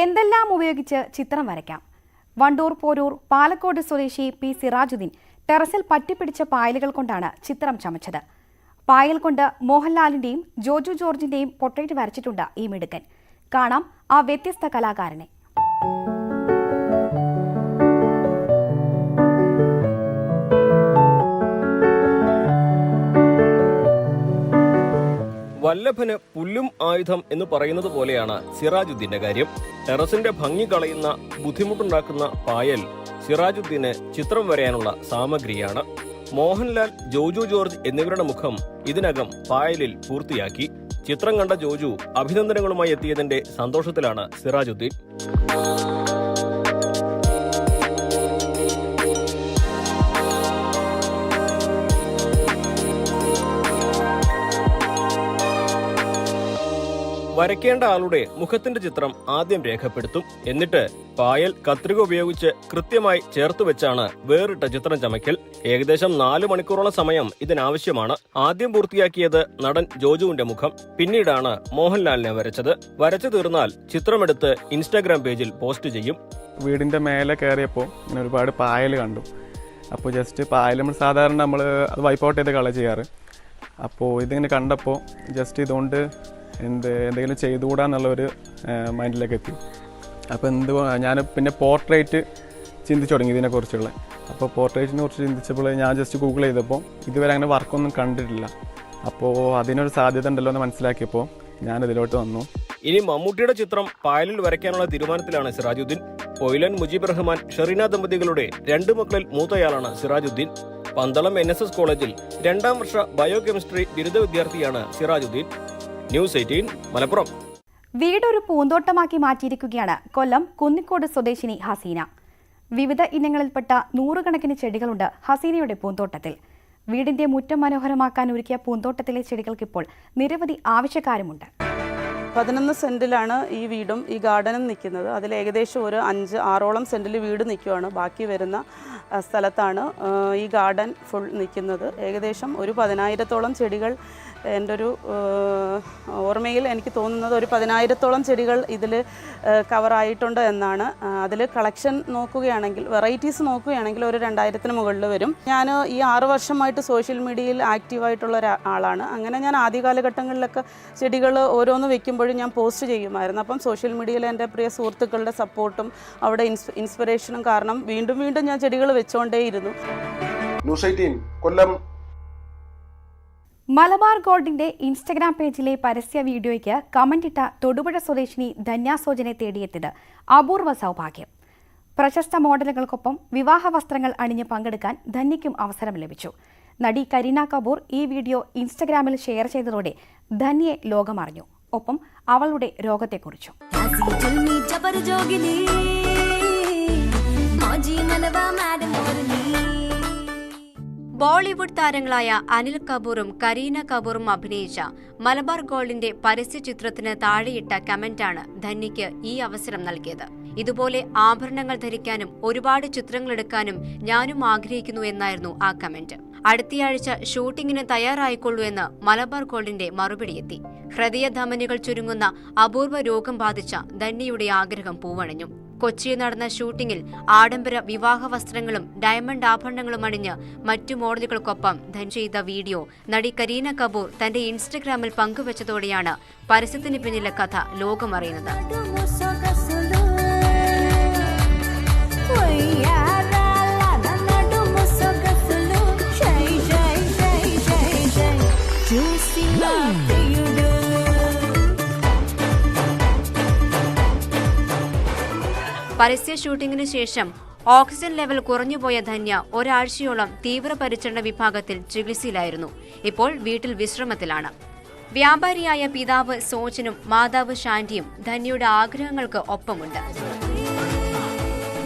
എന്തെല്ലാം ഉപയോഗിച്ച് ചിത്രം വരയ്ക്കാം? വണ്ടൂർ പോരൂർ പാലക്കോട് സ്വദേശി പി സിറാജുദ്ദീൻ ടെറസിൽ പറ്റിപ്പിടിച്ച പായലുകൾ കൊണ്ടാണ് ചിത്രം ചമച്ചത്. പായൽ കൊണ്ട് മോഹൻലാലിന്റെയും ജോജു ജോർജിന്റെയും പൊർട്രേറ്റ് വരച്ചിട്ടുണ്ട് ഈ മിടുക്കൻ. കാണാം ആ വ്യത്യസ്ത കലാകാരനെ. വല്ലഭന് പുല്ലും ആയുധം എന്ന് പറയുന്നത് പോലെയാണ് സിറാജുദ്ദീന്റെ കാര്യം. ടെറസിന്റെ ഭംഗി കളയുന്ന ബുദ്ധിമുട്ടുണ്ടാക്കുന്ന പായൽ സിറാജുദ്ദീന് ചിത്രം വരയാനുള്ള സാമഗ്രിയാണ്. മോഹൻലാൽ, ജോജു ജോർജ് എന്നിവരുടെ മുഖം ഇതിനകം പായലിൽ പൂർത്തിയാക്കി. ചിത്രം കണ്ട ജോജു അഭിനന്ദനങ്ങളുമായി എത്തിയതിന്റെ സന്തോഷത്തിലാണ് സിറാജുദ്ദീൻ. വരയ്ക്കേണ്ട ആളുടെ മുഖത്തിന്റെ ചിത്രം ആദ്യം രേഖപ്പെടുത്തും. എന്നിട്ട് പായൽ കത്രിക ഉപയോഗിച്ച് കൃത്യമായി ചേർത്ത് വെച്ചാണ് വേറിട്ട ചിത്രം ചമയ്ക്കൽ. ഏകദേശം 4 മണിക്കൂറോളം സമയം ഇതിനാവശ്യമാണ്. ആദ്യം പൂർത്തിയാക്കിയത് നടൻ ജോജുവിന്റെ മുഖം. പിന്നീടാണ് മോഹൻലാലിനെ വരച്ചത്. വരച്ചു തീർന്നാൽ ചിത്രമെടുത്ത് ഇൻസ്റ്റാഗ്രാം പേജിൽ പോസ്റ്റ് ചെയ്യും. വീടിന്റെ മേലെ കയറിയപ്പോൾ ഇങ്ങനെ ഒരുപാട് പായൽ കണ്ടു. അപ്പോൾ ജസ്റ്റ് പായൽ നമ്മൾ സാധാരണ നമ്മൾ അത് വൈപ്പ് ഔട്ട് ചെയ്ത് കള ചെയ്യാറ്. അപ്പോൾ ഇതിങ്ങനെ കണ്ടപ്പോൾ ജസ്റ്റ് ഇതുകൊണ്ട് എന്തെങ്കിലും ചെയ്തുകൂടാന്നുള്ളൊരു മൈൻഡിലേക്ക് എത്തി. അപ്പോൾ ഞാൻ പിന്നെ പോർട്രേറ്റ് ചിന്തിച്ചു തുടങ്ങി ഇതിനെക്കുറിച്ചുള്ള. അപ്പോൾ പോർട്രേറ്റിനെ കുറിച്ച് ചിന്തിച്ചപ്പോൾ ഞാൻ ജസ്റ്റ് ഗൂഗിൾ ചെയ്തപ്പോൾ ഇതുവരെ അങ്ങനെ വർക്കൊന്നും കണ്ടിട്ടില്ല. അപ്പോൾ അതിനൊരു സാധ്യത ഉണ്ടല്ലോ എന്ന് മനസ്സിലാക്കിയപ്പോൾ ഞാനിതിലോട്ട് വന്നു. ഇനി മമ്മൂട്ടിയുടെ ചിത്രം പായലിൽ വരയ്ക്കാനുള്ള തീരുമാനത്തിലാണ് സിറാജുദ്ദീൻ. പൊയിലൻ മുജീബ് റഹ്മാൻ, ഷെറീന ദമ്പതികളുടെ 2 മക്കളിൽ മൂത്തയാളാണ് സിറാജുദ്ദീൻ. പന്തളം NSS കോളേജിൽ 2ാം വർഷ ബയോകെമിസ്ട്രി ബിരുദ വിദ്യാർത്ഥിയാണ് സിറാജുദ്ദീൻ. ന്യൂസ് 18 മലപ്പുറം. വീടൊരു പൂന്തോട്ടമാക്കി മാറ്റിയിരിക്കുകയാണ് കൊല്ലം കുന്നിക്കോട് സ്വദേശിനി ഹസീന. വിവിധ ഇനങ്ങളിൽപ്പെട്ട 100 കണക്കിന് ചെടികളുണ്ട് ഹസീനയുടെ പൂന്തോട്ടത്തിൽ. വീടിന്റെ മുറ്റം മനോഹരമാക്കാൻ ഒരുക്കിയ പൂന്തോട്ടത്തിലെ ചെടികൾക്കിപ്പോൾ നിരവധി ആവശ്യക്കാരുമുണ്ട്. 11 സെന്റിലാണ് ഈ വീടും ഈ ഗാർഡനും നിൽക്കുന്നത്. അതിൽ ഏകദേശം ഒരു 5-6ഓളം സെന്റിൽ വീട് നിൽക്കുകയാണ്. ബാക്കി വരുന്ന സ്ഥലത്താണ് ഈ ഗാർഡൻ ഫുൾ നിൽക്കുന്നത്. ഏകദേശം ഒരു 10,000-ഓളം ചെടികൾ, എൻ്റെ ഒരു ഓർമ്മയിൽ എനിക്ക് തോന്നുന്നത് ഒരു 10,000-ഓളം ചെടികൾ ഇതിൽ കവറായിട്ടുണ്ട് എന്നാണ്. അതിൽ കളക്ഷൻ നോക്കുകയാണെങ്കിൽ, വെറൈറ്റീസ് നോക്കുകയാണെങ്കിൽ ഒരു 2,000-ന് മുകളിൽ വരും. ഞാൻ ഈ 6 വർഷമായിട്ട് സോഷ്യൽ മീഡിയയിൽ ആക്റ്റീവായിട്ടുള്ള ഒരാളാണ്. അങ്ങനെ ഞാൻ ആദ്യ കാലഘട്ടങ്ങളിലൊക്കെ ചെടികൾ ഓരോന്ന് വെക്കുമ്പോഴും ഞാൻ പോസ്റ്റ് ചെയ്യുമായിരുന്നു. അപ്പം സോഷ്യൽ മീഡിയയിൽ എൻ്റെ പ്രിയ സുഹൃത്തുക്കളുടെ സപ്പോർട്ടും അവിടെ ഇൻസ്പിറേഷനും കാരണം വീണ്ടും വീണ്ടും ഞാൻ ചെടികൾ വെച്ചുകൊണ്ടേയിരുന്നു. ന്യൂസ് 18 കൊല്ലം. മലബാർ ഗോൾഡിന്റെ ഇൻസ്റ്റഗ്രാം പേജിലെ പരസ്യ വീഡിയോയ്ക്ക് കമന്റിട്ട തൊടുപുഴ സ്വദേശിനി ധന്യാസോജനെ തേടിയെത്തിയത് അപൂർവ സൗഭാഗ്യം. പ്രശസ്ത മോഡലുകൾക്കൊപ്പം വിവാഹ വസ്ത്രങ്ങൾ അണിഞ്ഞ് പങ്കെടുക്കാൻ ധന്യയ്ക്കും അവസരം ലഭിച്ചു. നടി കരീന കപൂർ ഈ വീഡിയോ ഇൻസ്റ്റഗ്രാമിൽ ഷെയർ ചെയ്തതോടെ ധന്യയെ ലോകമറിഞ്ഞു. ഒപ്പം അവളുടെ രോഗത്തെക്കുറിച്ചും. ബോളിവുഡ് താരങ്ങളായ അനിൽ കപൂറും കരീന കപൂറും അഭിനയിച്ച മലബാർ ഗോൾഡിന്റെ പരസ്യ ചിത്രത്തിന് താഴെയിട്ട കമന്റാണ് ധന്യയ്ക്ക് ഈ അവസരം നൽകിയത്. ഇതുപോലെ ആഭരണങ്ങൾ ധരിക്കാനും ഒരുപാട് ചിത്രങ്ങളെടുക്കാനും ഞാനും ആഗ്രഹിക്കുന്നു എന്നായിരുന്നു ആ കമന്റ്. അടുത്തയാഴ്ച ഷൂട്ടിങ്ങിന് തയ്യാറായിക്കൊള്ളൂ എന്ന് മലബാർ ഗോൾഡിന്റെ മറുപടിയെത്തി. ഹൃദയധമനികൾ ചുരുങ്ങുന്ന അപൂർവ രോഗം ബാധിച്ച ധന്യയുടെ ആഗ്രഹം പൂവണിഞ്ഞു. കൊച്ചിയിൽ നടന്ന ഷൂട്ടിംഗിൽ ആഡംബര വിവാഹ വസ്ത്രങ്ങളും ഡയമണ്ട് ആഭരണങ്ങളും അണിഞ്ഞ് മറ്റു മോഡലുകൾക്കൊപ്പം ധന്യ ചെയ്ത വീഡിയോ നടി കരീന കപൂർ തന്റെ ഇൻസ്റ്റഗ്രാമിൽ പങ്കുവച്ചതോടെയാണ് പരസ്യത്തിന് പിന്നിലെ കഥ ലോകമറിയുന്നത്. പരസ്യ ഷൂട്ടിംഗിന് ശേഷം ഓക്സിജൻ ലെവൽ കുറഞ്ഞുപോയ ധന്യ ഒരാഴ്ചയോളം തീവ്രപരിചരണ വിഭാഗത്തിൽ ചികിത്സയിലായിരുന്നു. ഇപ്പോൾ വീട്ടിൽ വിശ്രമത്തിലാണ്. വ്യാപാരിയായ പിതാവ് സോജനും മാതാവ് ശാന്തിയും ധന്യയുടെ ആഗ്രഹങ്ങൾക്ക് ഒപ്പമുണ്ട്.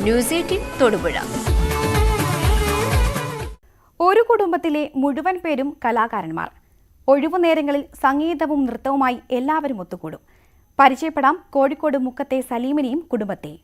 ന്യൂസ് 18 തൊടുപുഴ. ഒരു കുടുംബത്തിലെ മുഴുവൻ പേരും കലാകാരന്മാർ. ഒഴിവുനേരങ്ങളിൽ സംഗീതവും നൃത്തവുമായി എല്ലാവരും ഒത്തുകൂടും. പരിചയപ്പെടാം കോഴിക്കോട് മുക്കത്തെ സലീമിനെയും കുടുംബത്തെയും.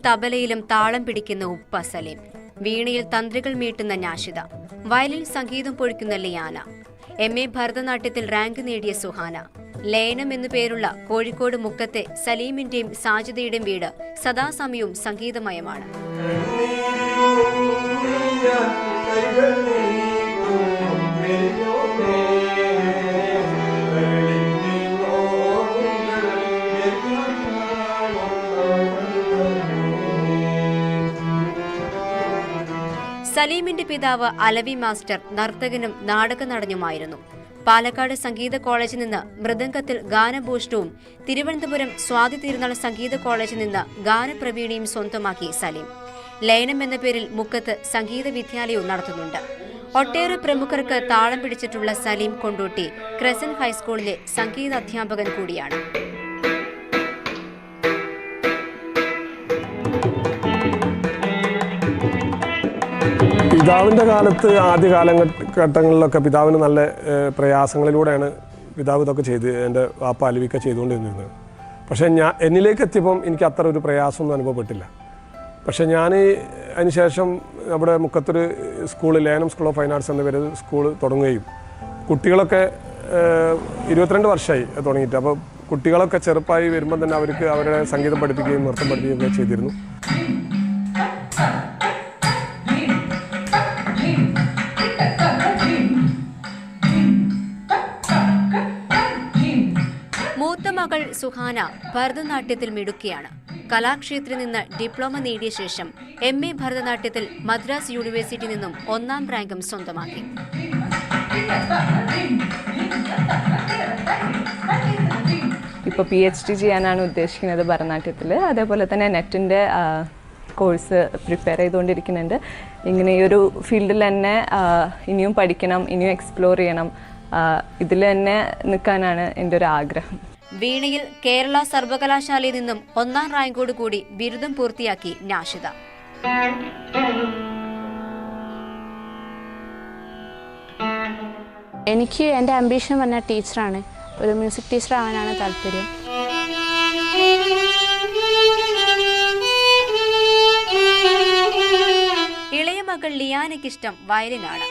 തബലയിലും താളം പിടിക്കുന്ന ഉപ്പ സലീം, വീണയിൽ തന്ത്രികൾ മീട്ടുന്ന നാഷിദ, വയലിൽ സംഗീതം പൊഴിക്കുന്ന ലിയാന, MA ഭരതനാട്യത്തിൽ റാങ്ക് നേടിയ സുഹാന. ലയനം എന്നു പേരുള്ള കോഴിക്കോട് മുക്കത്തെ സലീമിന്റെയും സാജിദയുടെയും വീട് സദാസമയവും സംഗീതമയമാണ്. സലീമിന്റെ പിതാവ് അലവി മാസ്റ്റർ നർത്തകനും നാടക നടനുമായിരുന്നു. പാലക്കാട് സംഗീത കോളേജിൽ നിന്ന് മൃദംഗത്തിൽ ഗാനഭൂഷണവും തിരുവനന്തപുരം സ്വാതി തിരുനാൾ സംഗീത കോളേജിൽ നിന്ന് ഗാനപ്രവീണിയും സ്വന്തമാക്കി സലീം. ലയനം എന്ന പേരിൽ മുക്കത്ത് സംഗീത വിദ്യാലയവും നടത്തുന്നുണ്ട്. ഒട്ടേറെ പ്രമുഖർക്ക് താളം പിടിച്ചിട്ടുള്ള സലീം കൊണ്ടോട്ടി ക്രസന്റ് ഹൈസ്കൂളിലെ സംഗീത അധ്യാപകൻ കൂടിയാണ്. പിതാവിൻ്റെ കാലത്ത് ആദ്യ കാലഘട്ടങ്ങളിലൊക്കെ പിതാവിന് നല്ല പ്രയാസങ്ങളിലൂടെയാണ് പിതാവ് ഇതൊക്കെ എൻ്റെ വാപ്പ അലവിക്ക ചെയ്തുകൊണ്ടിരുന്നത്. പക്ഷേ എന്നിലേക്ക് എത്തിയപ്പം എനിക്ക് അത്ര ഒരു പ്രയാസമൊന്നും അനുഭവപ്പെട്ടില്ല. പക്ഷേ ഞാൻ അതിനുശേഷം നമ്മുടെ മുക്കത്തൊരു സ്കൂൾ, ലയനം സ്കൂൾ ഓഫ് ഫൈൻ ആർട്സ് എന്ന പേര് സ്കൂൾ തുടങ്ങുകയും കുട്ടികളൊക്കെ 22 വർഷമായി തുടങ്ങിയിട്ട്. അപ്പോൾ കുട്ടികളൊക്കെ ചെറുപ്പമായി വരുമ്പോൾ തന്നെ അവർക്ക് അവരുടെ സംഗീതം പഠിപ്പിക്കുകയും നൃത്തം പഠിപ്പിക്കുകയൊക്കെ ചെയ്തിരുന്നു. മൂത്ത മകൾ സുഹാന ഭരതനാട്യത്തിൽ മിടുക്കിയാണ്. കലാക്ഷേത്രത്തിൽ നിന്ന് ഡിപ്ലോമ നേടിയ ശേഷം MA ഭരതനാട്യത്തിൽ മദ്രാസ് യൂണിവേഴ്സിറ്റിയിൽ നിന്നും 1ാം റാങ്കും സ്വന്തമാക്കി. ഇപ്പോൾ PhD ചെയ്യാനാണ് ഉദ്ദേശിക്കുന്നത് ഭരതനാട്യത്തിൽ. അതേപോലെ തന്നെ നെറ്റിൻ്റെ കോഴ്സ് പ്രിപ്പയർ ചെയ്തുകൊണ്ടിരിക്കുന്നുണ്ട്. ഇങ്ങനെ ഈ ഒരു ഫീൽഡിൽ തന്നെ ഇനിയും പഠിക്കണം, ഇനിയും എക്സ്പ്ലോർ ചെയ്യണം, ഇതിൽ തന്നെ നിൽക്കാനാണ് എൻ്റെ ഒരു ആഗ്രഹം. വീണയിൽ കേരള സർവകലാശാലയിൽ നിന്നും 1ാം റാങ്കോട് കൂടി ബിരുദം പൂർത്തിയാക്കി നാഷിദ. എനിക്ക് എൻ്റെ ആംബിഷൻ പറഞ്ഞ ടീച്ചറാണ്. ഒരു മ്യൂസിക് ടീച്ചർ ആവാനാണ് താല്പര്യം. ഇളയ മകൾ ലിയാനയ്ക്കിഷ്ടം വയലിനാണ്.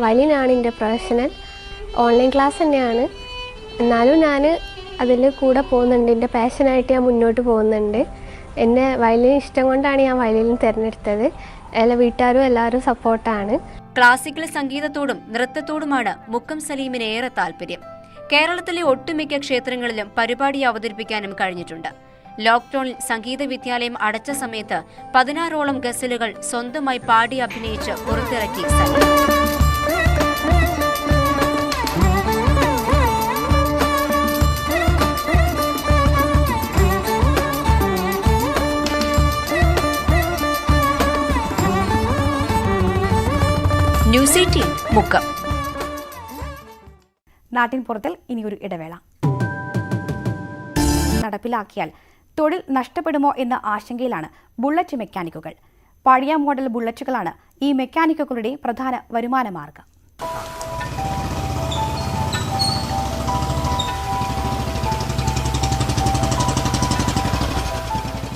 വയലിനാണ് എൻ്റെ പ്രൊഫഷണൽ. ഓൺലൈൻ ക്ലാസ് തന്നെയാണ്, എന്നാലും ഞാൻ അതിൽ കൂടെ പോകുന്നുണ്ട്. എൻ്റെ പാഷനായിട്ട് ഞാൻ മുന്നോട്ട് പോകുന്നുണ്ട്. എൻ്റെ വയലിൻ ഇഷ്ടം കൊണ്ടാണ് ഞാൻ വയലിൻ തിരഞ്ഞെടുത്തത്. എല്ലാ വീട്ടുകാരും എല്ലാവരും സപ്പോർട്ടാണ്. ക്ലാസിക്കൽ സംഗീതത്തോടും നൃത്തത്തോടുമാണ് മുക്കം സലീമിന് ഏറെ താല്പര്യം. കേരളത്തിലെ ഒട്ടുമിക്ക ക്ഷേത്രങ്ങളിലും പരിപാടി അവതരിപ്പിക്കാനും കഴിഞ്ഞിട്ടുണ്ട്. ലോക്ക്ഡൌണിൽ സംഗീത വിദ്യാലയം അടച്ച സമയത്ത് 16ഓളം ഗസലുകൾ സ്വന്തമായി പാടി അഭിനയിച്ച് പുറത്തിറക്കി സലീം. ന്യൂസ് 18 മുക്കം. നാട്ടിൻപുറത്തിൽ ഇനിയൊരു ഇടവേള. നടപ്പിലാക്കിയാൽ തൊഴിൽ നഷ്ടപ്പെടുമോ എന്ന ആശങ്കയിലാണ് ബുള്ളറ്റ് മെക്കാനിക്കുകൾ. പഴയ മോഡൽ ബുള്ളറ്റുകളാണ് ഈ മെക്കാനിക്കുകളുടെ പ്രധാന വരുമാന മാർഗം.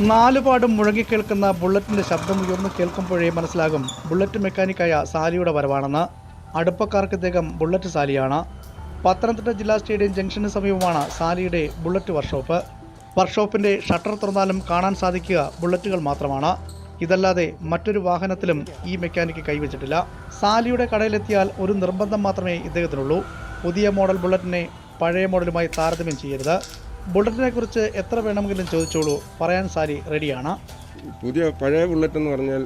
നാലുപാടും മുഴങ്ങിക്കേൾക്കുന്ന ബുള്ളറ്റിന്റെ ശബ്ദം ഉയർന്നു കേൾക്കുമ്പോഴേ മനസ്സിലാകും ബുള്ളറ്റ് മെക്കാനിക്കായ സാലിയുടെ വരവാണെന്ന്. അടുപ്പക്കാർക്ക് ഇദ്ദേഹം ബുള്ളറ്റ് സാലിയാണ്. പത്തനംതിട്ട ജില്ലാ സ്റ്റേഡിയം ജംഗ്ഷന് സമീപമാണ് സാലിയുടെ ബുള്ളറ്റ് വർക്ക്ഷോപ്പ്. വർക്ക്ഷോപ്പിന്റെ ഷട്ടർ തുറന്നാലും കാണാൻ സാധിക്കുക ബുള്ളറ്റുകൾ മാത്രമാണ്. ഇതല്ലാതെ മറ്റൊരു വാഹനത്തിലും ഈ മെക്കാനിക്ക് കൈവച്ചിട്ടില്ല. സാലിയുടെ കടയിലെത്തിയാൽ ഒരു നിർബന്ധം മാത്രമേ ഇദ്ദേഹത്തിനുള്ളൂ: പുതിയ മോഡൽ ബുള്ളറ്റിനെ പഴയ മോഡലുമായി താരതമ്യം ചെയ്യരുത്. ബുള്ളറ്റിനെ കുറിച്ച് എത്ര വേണമെങ്കിലും ചോദിച്ചോളൂ, പറയാൻ സാലി റെഡിയാണ്. പഴയ ബുള്ളറ്റ് എന്ന് പറഞ്ഞാൽ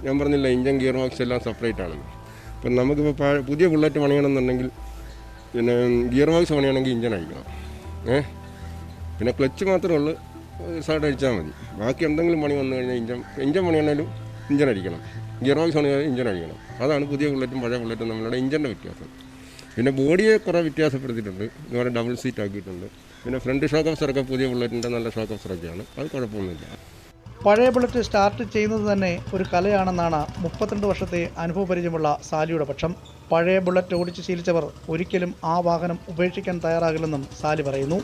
ഞാൻ പറഞ്ഞില്ല, ഇഞ്ചൻ ഗിയർ ബോക്സ് എല്ലാം സെപ്പറേറ്റ് ആണ്. ഇപ്പം നമുക്കിപ്പോൾ പുതിയ ബുള്ളറ്റ് പണിയണമെന്നുണ്ടെങ്കിൽ പിന്നെ ഗിയർ ബോക്സ് പണിയണമെങ്കിൽ ഇഞ്ചൻ അടിക്കണം, പിന്നെ ക്ലച്ച് മാത്രമേ ഉള്ളൂ, സൈഡ് അടിച്ചാൽ മതി. ബാക്കി എന്തെങ്കിലും പണി വന്നു കഴിഞ്ഞാൽ ഇഞ്ചൻ പണിയാണെങ്കിലും ഇഞ്ചൻ അടിക്കണം, ഗിയർ ബോക്സ് പണിയാലും ഇഞ്ചൻ അടിക്കണം. അതാണ് പുതിയ ബുള്ളറ്റും പഴയ ബുള്ളറ്റും നമ്മളുടെ ഇഞ്ചൻ്റെ വ്യത്യാസം. പിന്നെ ബോഡിയെ കുറേ വ്യത്യാസപ്പെടുത്തിയിട്ടുണ്ട്, ഇതുപോലെ ഡബിൾ സീറ്റ് ആക്കിയിട്ടുണ്ട്. പിന്നെ ഫ്രണ്ട് ഷോക്ക് ഓഫ്സറൊക്കെ പുതിയ ബുള്ളറ്റിൻ്റെ നല്ല ഷോക്ക് ഓഫ്സറൊക്കെയാണ്, അത് കുഴപ്പമൊന്നുമില്ല. പഴയ ബുള്ളറ്റ് സ്റ്റാർട്ട് ചെയ്യുന്നത് തന്നെ ഒരു കലയാണെന്നാണ് 32 വർഷത്തെ അനുഭവപരിചയമുള്ള സാലിയുടെ പക്ഷം. പഴയ ബുള്ളറ്റ് ഓടിച്ച് ശീലിച്ചവർ ഒരിക്കലും ആ വാഹനം ഉപേക്ഷിക്കാൻ തയ്യാറാകില്ലെന്നും സാലി പറയുന്നു.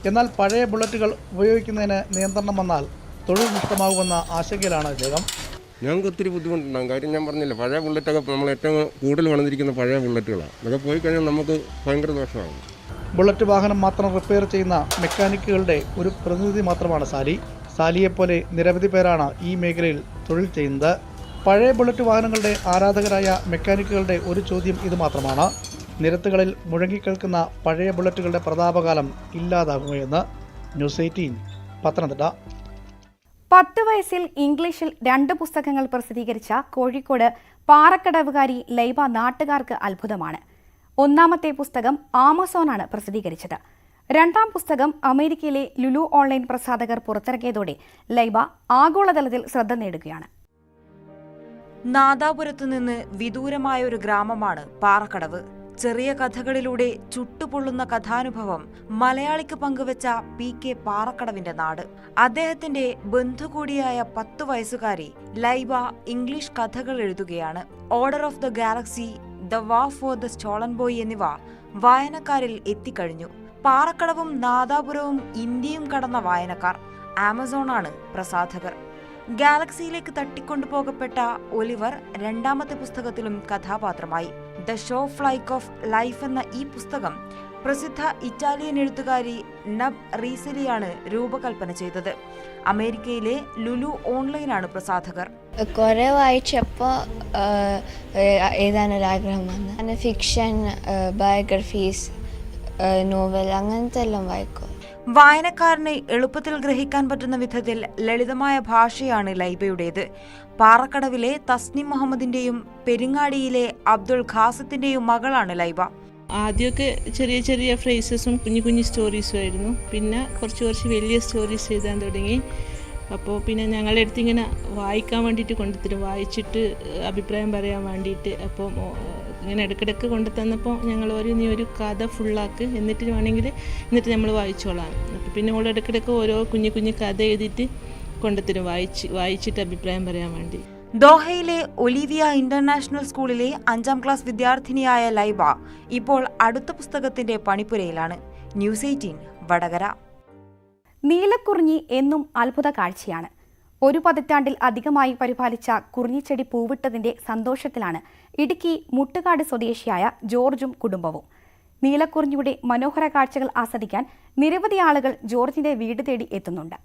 എന്നാൽ പഴയ ബുള്ളറ്റുകൾ ഉപയോഗിക്കുന്നതിന് നിയന്ത്രണം വന്നാൽ തൊഴിൽ നഷ്ടമാകുമെന്ന ആശങ്കയിലാണ് അദ്ദേഹം. ഞങ്ങൾക്ക് ഒത്തിരി ബുദ്ധിമുട്ടുണ്ടാകും. കാര്യം ഞാൻ പറഞ്ഞില്ല, പഴയ ബുള്ളറ്റൊക്കെ നമ്മൾ ഏറ്റവും കൂടുതൽ വളർന്നിരിക്കുന്ന പഴയ ബുള്ളറ്റുകളാണ്. അതൊക്കെ പോയി കഴിഞ്ഞാൽ നമുക്ക് ഭയങ്കര ദോഷമാകും. ബുള്ളറ്റ് വാഹനം മാത്രം റിപ്പയർ ചെയ്യുന്ന മെക്കാനിക്കുകളുടെ ഒരു പ്രതിനിധി മാത്രമാണ് സാലി. സാലിയെപ്പോലെ നിരവധി പേരാണ് ഈ മേഖലയിൽ തൊഴിൽ ചെയ്യുന്നത്. പഴയ ബുള്ളറ്റ് വാഹനങ്ങളുടെ ആരാധകരായ മെക്കാനിക്കുകളുടെ ഒരു ചോദ്യം ഇത് മാത്രമാണ്: നിരത്തുകളിൽ മുഴങ്ങിക്കേൾക്കുന്ന പഴയ ബുള്ളറ്റുകളുടെ പ്രതാപകാലം ഇല്ലാതാകുമോയെന്ന്. ന്യൂസ് 18 പത്തനംതിട്ട. 10 വയസ്സിൽ ഇംഗ്ലീഷിൽ 2 പുസ്തകങ്ങൾ പ്രസിദ്ധീകരിച്ച കോഴിക്കോട് പാറക്കടവുകാരി ലൈബ നാട്ടുകാർക്ക് അത്ഭുതമാണ്. ഒന്നാമത്തെ പുസ്തകം ആമസോണാണ് പ്രസിദ്ധീകരിച്ചത്. 2ാം പുസ്തകം അമേരിക്കയിലെ ലുലു ഓൺലൈൻ പ്രസാധകർ പുറത്തിറക്കിയതോടെ ലൈബ ആഗോളതലത്തിൽ ശ്രദ്ധ നേടുകയാണ്. നാദാപുരത്തു നിന്ന് വിദൂരമായ ഒരു ഗ്രാമമാണ് പാറക്കടവ്. ചെറിയ കഥകളിലൂടെ ചുട്ടുപൊള്ളുന്ന കഥാനുഭവം മലയാളിക്ക് പങ്കുവച്ച PK പാറക്കടവിന്റെ നാട്. അദ്ദേഹത്തിന്റെ ബന്ധു കൂടിയായ 10 വയസ്സുകാരി ലൈബ ഇംഗ്ലീഷ് കഥകൾ എഴുതുകയാണ്. Order of the Galaxy, the war for the stolen boy എന്നിവ വായനക്കാരിൽ എത്തിക്കഴിഞ്ഞു. പാറക്കടവും നാദാപുരവും ഇന്ത്യയും കടന്ന വായനക്കാർ. ആമസോണാണ് പ്രസാധകർ. ഗാലക്സിയിലേക്ക് തട്ടിക്കൊണ്ടുപോകപ്പെട്ട ഒലിവർ 2ാമത്തെ പുസ്തകത്തിലും കഥാപാത്രമായി. ദ ഷോ ഫ്ലൈക്ക് ഓഫ് ലൈഫ് എന്ന ഈ പുസ്തകം പ്രസിദ്ധ ഇറ്റാലിയൻ എഴുത്തുകാരി നബ് റീസലിയാണ് രൂപകൽപ്പന ചെയ്തത്. അമേരിക്കയിലെ ലുലു ഓൺലൈനാണ് പ്രസാധകർ. കുറെ വായിച്ചപ്പോൾ എഴുതാനൊരാഗ്രഹം വന്നു. ഫിക്ഷൻ, ബയോഗ്രഫീസ്, നോവൽ അങ്ങനത്തെ എല്ലാം വായിക്കും. വായനക്കാരന് എളുപ്പത്തിൽ ഗ്രഹിക്കാൻ പറ്റുന്ന വിധത്തിൽ ലളിതമായ ഭാഷയാണ് ലൈബയുടേത്. പാറക്കടവിലെ തസ്നിം മുഹമ്മദിന്റെയും പെരിങ്ങാടിയിലെ അബ്ദുൾ ഖാസിത്തിന്റെയും മകളാണ് ലൈബ. ആദ്യമൊക്കെ ചെറിയ ചെറിയ ഫ്രേസസും കുഞ്ഞു സ്റ്റോറീസും ആയിരുന്നു. പിന്നെ കുറച്ച് വലിയ സ്റ്റോറീസ് എഴുതാൻ തുടങ്ങി. അപ്പോൾ പിന്നെ ഞങ്ങളുടെ അടുത്ത് ഇങ്ങനെ വായിക്കാൻ വേണ്ടിയിട്ട് കൊണ്ടുത്തരും, വായിച്ചിട്ട് അഭിപ്രായം പറയാൻ വേണ്ടിയിട്ട്. അപ്പോൾ ഇങ്ങനെ ഇടയ്ക്കിടയ്ക്ക് കൊണ്ടു തന്നപ്പോൾ ഞങ്ങൾ നീ ഒരു കഥ ഫുള്ളാക്ക്, എന്നിട്ട് നമ്മൾ വായിച്ചോളാം. അപ്പോൾ പിന്നെ ഓൾ ഇടയ്ക്കിടയ്ക്ക് ഓരോ കുഞ്ഞു കഥ എഴുതിയിട്ട് കൊണ്ടുത്തരും, വായിച്ചിട്ട് അഭിപ്രായം പറയാൻ വേണ്ടി. ദോഹയിലെ ഒലിവിയ ഇന്റർനാഷണൽ സ്കൂളിലെ 5ാം ക്ലാസ് വിദ്യാർത്ഥിനിയായ ലൈബ ഇപ്പോൾ അടുത്ത പുസ്തകത്തിന്റെ പണിപ്പുരയിലാണ്. ന്യൂസ് 18 വടകര. നീലക്കുറിഞ്ഞി എന്നും അത്ഭുത കാഴ്ചയാണ്. 1 പതിറ്റാണ്ടിൽ അധികമായി പരിപാലിച്ച കുറിഞ്ഞിച്ചെടി പൂവിട്ടതിന്റെ സന്തോഷത്തിലാണ് ഇടുക്കി മുട്ടുകാട് സ്വദേശിയായ ജോർജും കുടുംബവും. നീലക്കുറിഞ്ഞിയുടെ മനോഹര കാഴ്ചകൾ ആസ്വദിക്കാൻ നിരവധി ആളുകൾ ജോർജിന്റെ വീട് തേടി എത്തുന്നുണ്ട്.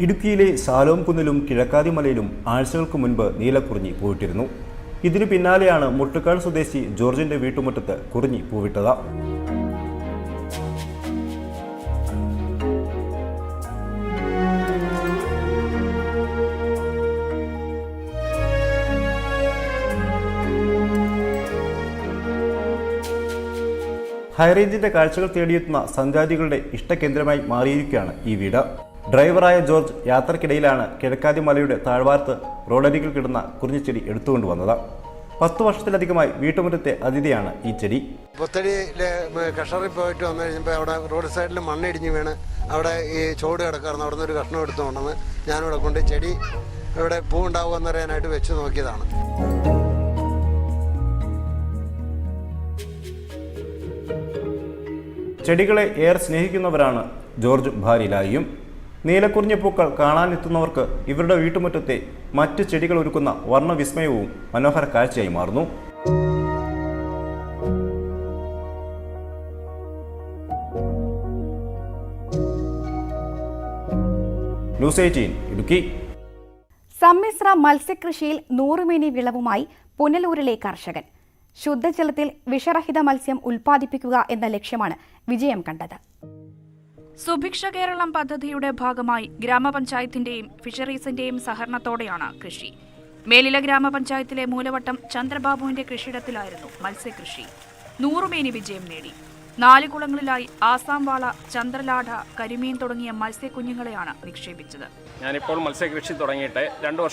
ഇടുക്കിയിലെ സാലോം കുന്നിലും കിഴക്കാതിമലയിലും ആഴ്ചകൾക്ക് മുൻപ് നീലക്കുറിഞ്ഞി പൂവിട്ടിരുന്നു. ഇതിനു പിന്നാലെയാണ് മുട്ടുകാട് സ്വദേശി ജോർജിന്റെ വീട്ടുമുറ്റത്ത് കുറിഞ്ഞി പൂവിട്ടത്. ഹൈറേഞ്ചിന്റെ കാഴ്ചകൾ തേടിയെത്തുന്ന സഞ്ചാരികളുടെ ഇഷ്ടകേന്ദ്രമായി മാറിയിരിക്കുകയാണ് ഈ വീട്. ഡ്രൈവറായ ജോർജ് യാത്രക്കിടയിലാണ് കിഴക്കാതിമലയുടെ താഴ്വാരത്ത് റോഡരികിൽ കിടന്ന കുറിഞ്ഞിച്ചെടി എടുത്തുകൊണ്ടുവന്നത്. 10 വർഷത്തിലധികമായി വീട്ടുമുറ്റത്തെ അതിഥിയാണ് ഈ ചെടി. പുത്തടിയിലെ കഷറിൽ പോയിട്ട് വന്നു കഴിഞ്ഞപ്പോൾ അവിടെ റോഡ് സൈഡിൽ മണ്ണിടിഞ്ഞ് വീണ് അവിടെ ഈ ചോട് കിടക്കാറുണ്ട്. അവിടെ നിന്ന് ഒരു കഷ്ണം എടുത്തുകൊണ്ടെന്ന് ഞാനിവിടെ കൊണ്ട് ചെടി ഇവിടെ പൂ ഉണ്ടാവുമെന്നറിയാനായിട്ട് വെച്ച് നോക്കിയതാണ്. ചെടികളെ ഏറെ സ്നേഹിക്കുന്നവരാണ് ജോർജ് ഭാര്യയിലായും. നീലക്കുറിഞ്ഞി പൂക്കൾ കാണാനെത്തുന്നവർക്ക് ഇവരുടെ വീട്ടുമുറ്റത്തെ മറ്റ് ചെടികൾ ഒരുക്കുന്ന വർണ്ണവിസ്മയവും മനോഹര കാഴ്ചയായി മാറുന്നു. ന്യൂസ് 18 ഇടുക്കി. സമ്മിശ്ര മത്സ്യകൃഷിയിൽ 100 മേനി വിളവുമായി പുനലൂരിലെ കർഷകൻ. ശുദ്ധജലത്തിൽ വിഷരഹിത മത്സ്യം ഉൽപ്പാദിപ്പിക്കുക എന്ന ലക്ഷ്യമാണ് വിജയം കണ്ടത്. സുഭിക്ഷ കേരളം പദ്ധതിയുടെ ഭാഗമായി ഗ്രാമപഞ്ചായത്തിന്റെയും ഫിഷറീസിന്റെയും സഹകരണത്തോടെയാണ് കൃഷി. മേലില ഗ്രാമപഞ്ചായത്തിലെ മൂലവട്ടം ചന്ദ്രബാബുവിന്റെ കൃഷിയിടത്തിലായിരുന്നു മത്സ്യകൃഷി. 100 മേനി വിജയം നേടി. 4 കുളങ്ങളിലായി ആസാം വാള, ചന്ദ്രലാഢ, കരിമീൻ തുടങ്ങിയ മത്സ്യക്കുഞ്ഞുങ്ങളെയാണ് നിക്ഷേപിച്ചത്. ഞാനിപ്പോൾ മത്സ്യകൃഷി തുടങ്ങിയിട്ട് 2 വർഷം